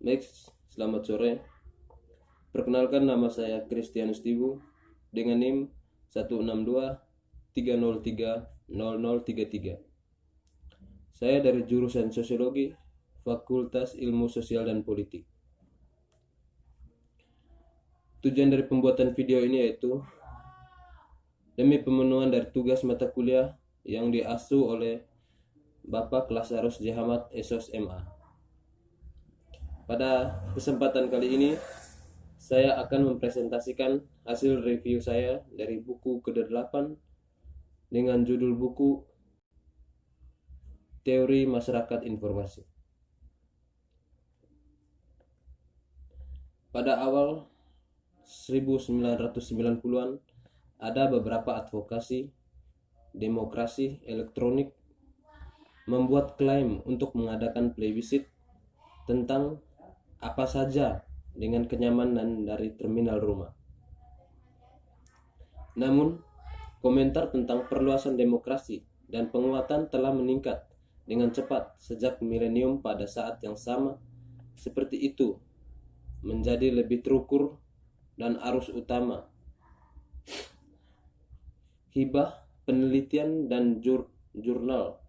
Baik, selamat sore. Perkenalkan, nama saya Christianus Tibu dengan NIM 162 303 0033. Saya dari jurusan Sosiologi, Fakultas Ilmu Sosial dan Politik. Tujuan dari pembuatan video ini yaitu demi pemenuhan dari tugas mata kuliah yang diasuh oleh Bapak Klasarus Jahamat Esos MA. Pada kesempatan kali ini, saya akan mempresentasikan hasil review saya dari buku ke-8 dengan judul buku Teori Masyarakat Informasi. Pada awal 1990-an, ada beberapa advokasi demokrasi elektronik membuat klaim untuk mengadakan plebiscit tentang apa saja dengan kenyamanan dari terminal rumah. Namun, komentar tentang perluasan demokrasi dan penguatan telah meningkat dengan cepat sejak milenium. Pada saat yang sama, seperti itu menjadi lebih terukur dan arus utama. Hibah, penelitian, dan jurnal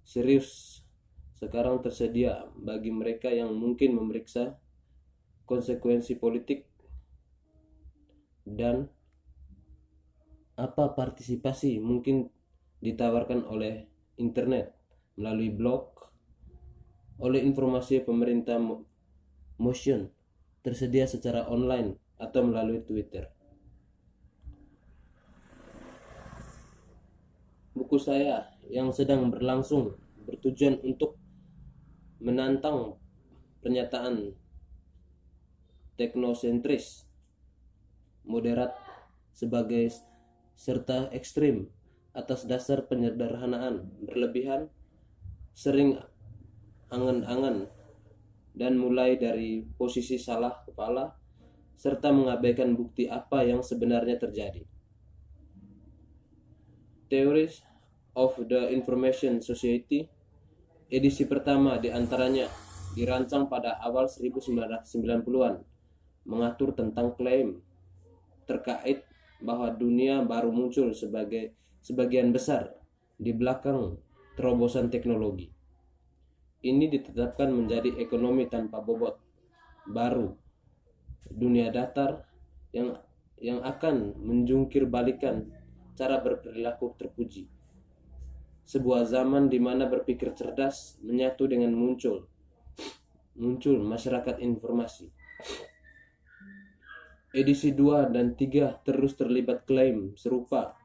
serius sekarang tersedia bagi mereka yang mungkin memeriksa konsekuensi politik dan apa partisipasi mungkin ditawarkan oleh internet melalui blog, oleh informasi pemerintah motion tersedia secara online atau melalui Twitter. Buku saya yang sedang berlangsung bertujuan untuk menantang pernyataan teknosentris, moderat sebagai serta ekstrim atas dasar penyederhanaan berlebihan, sering angan-angan, dan mulai dari posisi salah kepala serta mengabaikan bukti apa yang sebenarnya terjadi. Theories of the Information Society edisi pertama diantaranya dirancang pada awal 1990-an mengatur tentang klaim terkait bahwa dunia baru muncul sebagian besar di belakang terobosan teknologi. Ini ditetapkan menjadi ekonomi tanpa bobot baru, dunia datar yang akan menjungkir balikan cara berperilaku terpuji. Sebuah zaman di mana berpikir cerdas menyatu dengan muncul masyarakat informasi. Edisi 2 dan 3 terus terlibat klaim serupa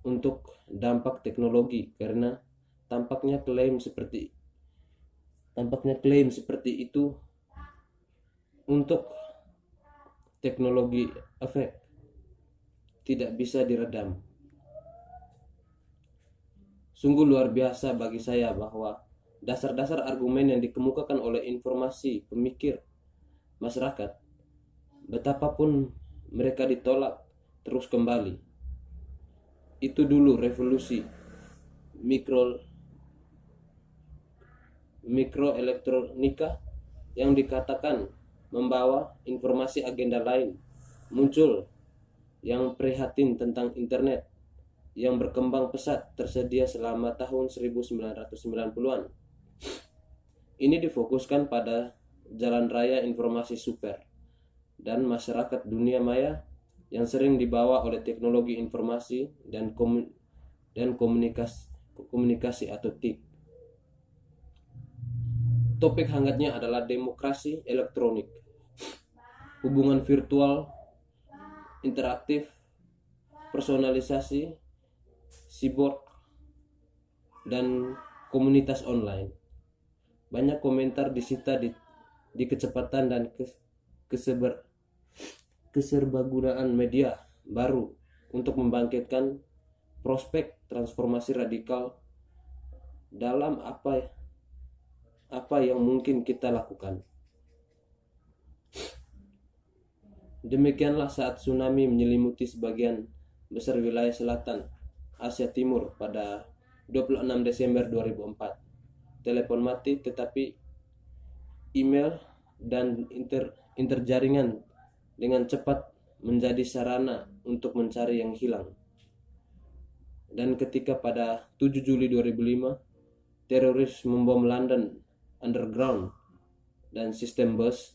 untuk dampak teknologi karena tampaknya klaim seperti itu untuk teknologi efek tidak bisa diredam. Sungguh luar biasa bagi saya bahwa dasar-dasar argumen yang dikemukakan oleh informasi pemikir masyarakat, betapapun mereka ditolak, terus kembali. Itu dulu revolusi mikroelektronika yang dikatakan membawa informasi agenda lain muncul, yang prihatin tentang internet yang berkembang pesat tersedia selama tahun 1990-an. Ini difokuskan pada jalan raya informasi super dan masyarakat dunia maya yang sering dibawa oleh teknologi informasi dan komunikasi atau TIK. Topik hangatnya adalah demokrasi elektronik, hubungan virtual, interaktif, personalisasi, cyborg, dan komunitas online. Banyak komentar disita di kecepatan dan keserbagunaan media baru untuk membangkitkan prospek transformasi radikal dalam apa yang mungkin kita lakukan. Demikianlah saat tsunami menyelimuti sebagian besar wilayah selatan Asia Timur pada 26 Desember 2004. Telepon mati, tetapi email dan interjaringan dengan cepat menjadi sarana untuk mencari yang hilang. Dan ketika pada 7 Juli 2005 teroris membom London Underground dan sistem bus,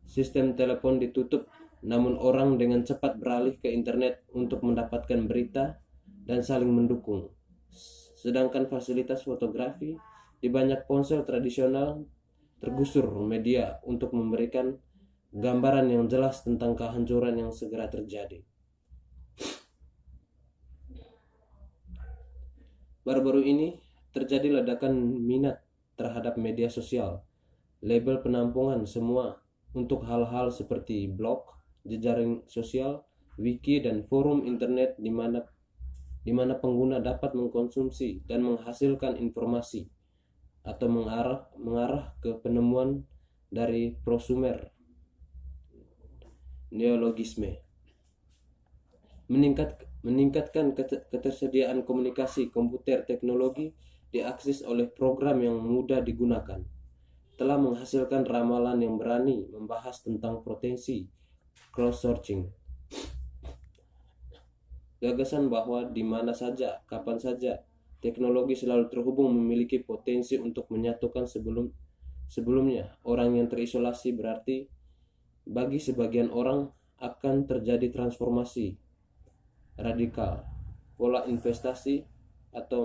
sistem telepon ditutup, namun orang dengan cepat beralih ke internet untuk mendapatkan berita dan saling mendukung. Sedangkan fasilitas fotografi di banyak ponsel tradisional tergusur media untuk memberikan gambaran yang jelas tentang kehancuran yang segera terjadi. Baru-baru ini terjadi ledakan minat terhadap media sosial, label penampungan semua untuk hal-hal seperti blog, jejaring sosial, wiki, dan forum internet di mana pengguna dapat mengkonsumsi dan menghasilkan informasi atau mengarah ke penemuan dari prosumer neologisme. Meningkatkan ketersediaan komunikasi komputer teknologi diakses oleh program yang mudah digunakan telah menghasilkan ramalan yang berani membahas tentang potensi cross-searching. Gagasan bahwa di mana saja, kapan saja, teknologi selalu terhubung memiliki potensi untuk menyatukan sebelumnya orang yang terisolasi, berarti bagi sebagian orang akan terjadi transformasi radikal. Pola investasi atau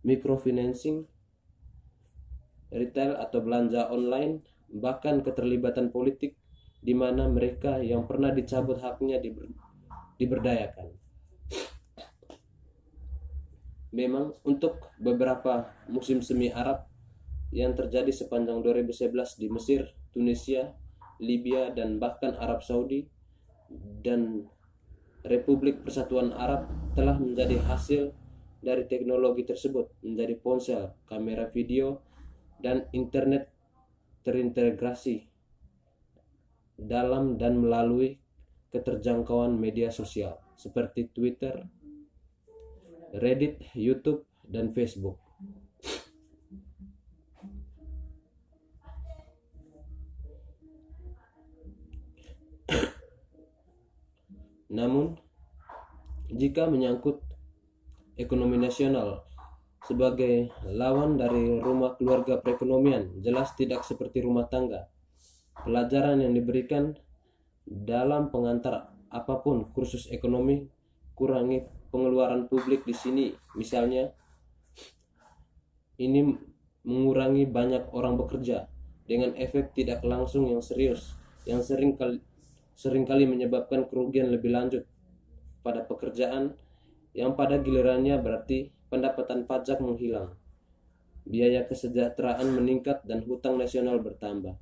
microfinancing, retail atau belanja online, bahkan keterlibatan politik di mana mereka yang pernah dicabut haknya diberdayakan. Memang untuk beberapa musim semi Arab yang terjadi sepanjang 2011 di Mesir, Tunisia, Libya, dan bahkan Arab Saudi dan Republik Persatuan Arab telah menjadi hasil dari teknologi tersebut, menjadi ponsel, kamera video, dan internet terintegrasi dalam dan melalui keterjangkauan media sosial seperti Twitter, Reddit, YouTube, dan Facebook. Namun, jika menyangkut ekonomi nasional sebagai lawan dari rumah keluarga perekonomian, jelas tidak seperti rumah tangga. Pelajaran yang diberikan dalam pengantar apapun kursus ekonomi, kurangi pengeluaran publik di sini. Misalnya, ini mengurangi banyak orang bekerja dengan efek tidak langsung yang serius, yang seringkali menyebabkan kerugian lebih lanjut pada pekerjaan yang pada gilirannya berarti pendapatan pajak menghilang, biaya kesejahteraan meningkat, dan hutang nasional bertambah.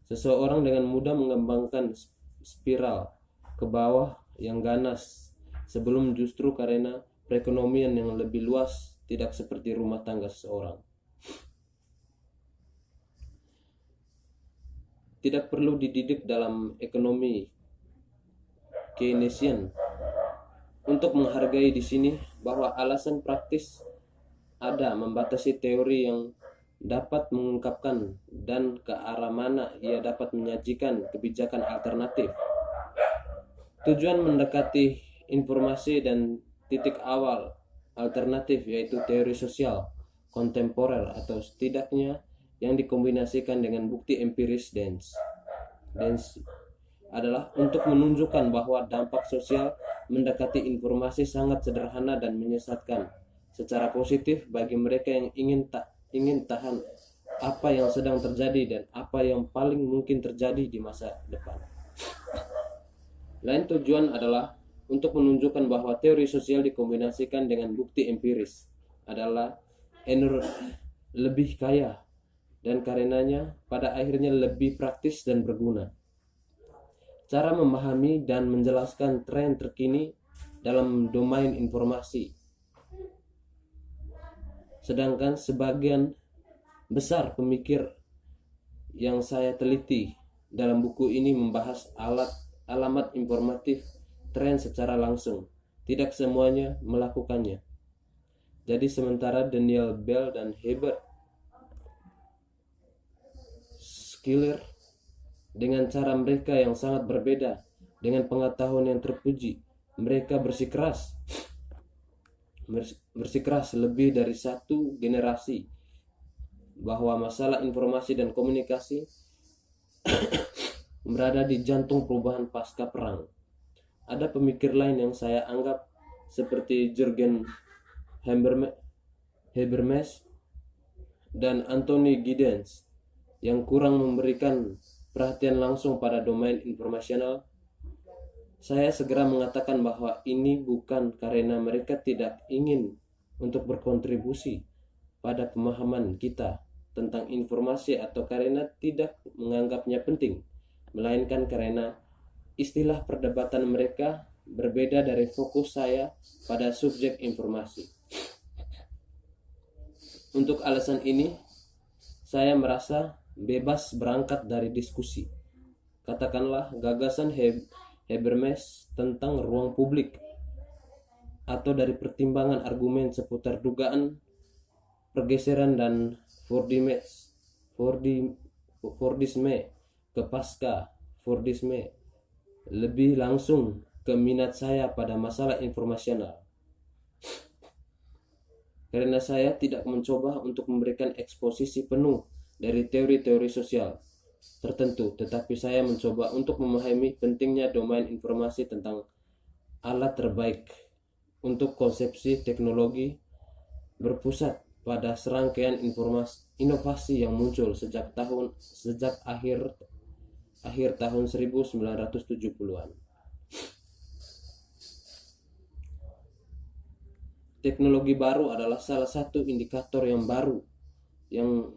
Seseorang dengan mudah mengembangkan spiral ke bawah yang ganas sebelum justru karena perekonomian yang lebih luas tidak seperti rumah tangga seseorang. Tidak perlu dididik dalam ekonomi Keynesian untuk menghargai di sini bahwa alasan praktis ada membatasi teori yang dapat mengungkapkan dan ke arah mana ia dapat menyajikan kebijakan alternatif. Tujuan mendekati informasi dan titik awal alternatif yaitu teori sosial kontemporer atau setidaknya yang dikombinasikan dengan bukti empiris Dance adalah untuk menunjukkan bahwa dampak sosial mendekati informasi sangat sederhana dan menyesatkan secara positif bagi mereka yang ingin tahan apa yang sedang terjadi dan apa yang paling mungkin terjadi di masa depan. Lain tujuan adalah untuk menunjukkan bahwa teori sosial dikombinasikan dengan bukti empiris adalah lebih kaya dan karenanya pada akhirnya lebih praktis dan berguna. Cara memahami dan menjelaskan tren terkini dalam domain informasi. Sedangkan sebagian besar pemikir yang saya teliti dalam buku ini membahas alamat informatif tren secara langsung. Tidak semuanya melakukannya. Jadi sementara Daniel Bell dan Herbert skiller dengan cara mereka yang sangat berbeda. Dengan pengetahuan yang terpuji, mereka bersikeras lebih dari satu generasi bahwa masalah informasi dan komunikasi berada di jantung perubahan pasca perang. Ada pemikir lain yang saya anggap seperti Jürgen Habermas dan Anthony Giddens yang kurang memberikan perhatian langsung pada domain informasional. Saya segera mengatakan bahwa ini bukan karena mereka tidak ingin untuk berkontribusi pada pemahaman kita tentang informasi atau karena tidak menganggapnya penting, melainkan karena istilah perdebatan mereka berbeda dari fokus saya pada subjek informasi. Untuk alasan ini, saya merasa bebas berangkat dari diskusi. Katakanlah gagasan Habermas tentang ruang publik, atau dari pertimbangan argumen seputar dugaan pergeseran dan Fordisme ke pasca Fordisme, lebih langsung ke minat saya pada masalah informasional. Karena saya tidak mencoba untuk memberikan eksposisi penuh dari teori-teori sosial tertentu, tetapi saya mencoba untuk memahami pentingnya domain informasi tentang alat terbaik untuk konsepsi teknologi berpusat pada serangkaian inovasi yang muncul sejak akhir tahun 1970-an. Teknologi baru adalah salah satu indikator yang baru yang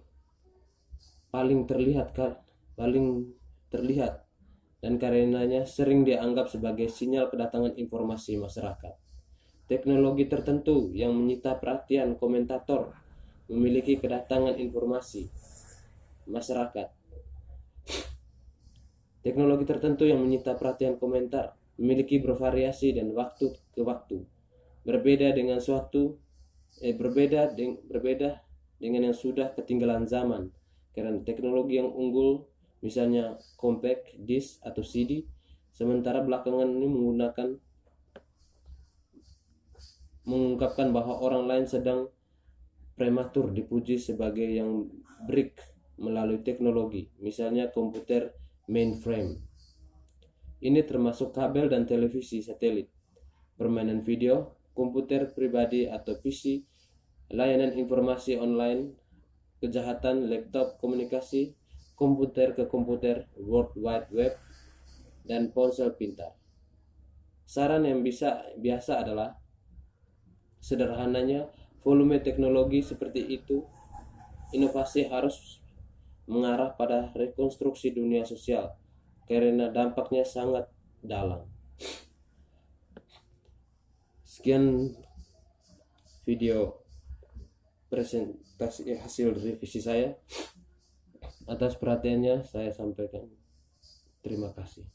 paling terlihat dan karenanya sering dianggap sebagai sinyal kedatangan informasi masyarakat. Teknologi tertentu yang menyita perhatian komentator memiliki kedatangan informasi masyarakat. Teknologi tertentu yang menyita perhatian komentar memiliki bervariasi dan waktu ke waktu. Berbeda dengan yang sudah ketinggalan zaman, karena teknologi yang unggul, misalnya compact disc atau CD, sementara belakangan ini mengungkapkan bahwa orang lain sedang prematur dipuji sebagai yang break melalui teknologi, misalnya komputer mainframe. Ini termasuk kabel dan televisi satelit, permainan video, komputer pribadi atau PC, layanan informasi online, kejahatan, laptop, komunikasi, komputer ke komputer, World Wide Web, dan ponsel pintar. Saran yang biasa adalah sederhananya volume teknologi seperti itu, inovasi harus mengarah pada rekonstruksi dunia sosial karena dampaknya sangat dalam. Sekian video presentasi hasil revisi saya. Atas perhatiannya saya sampaikan terima kasih.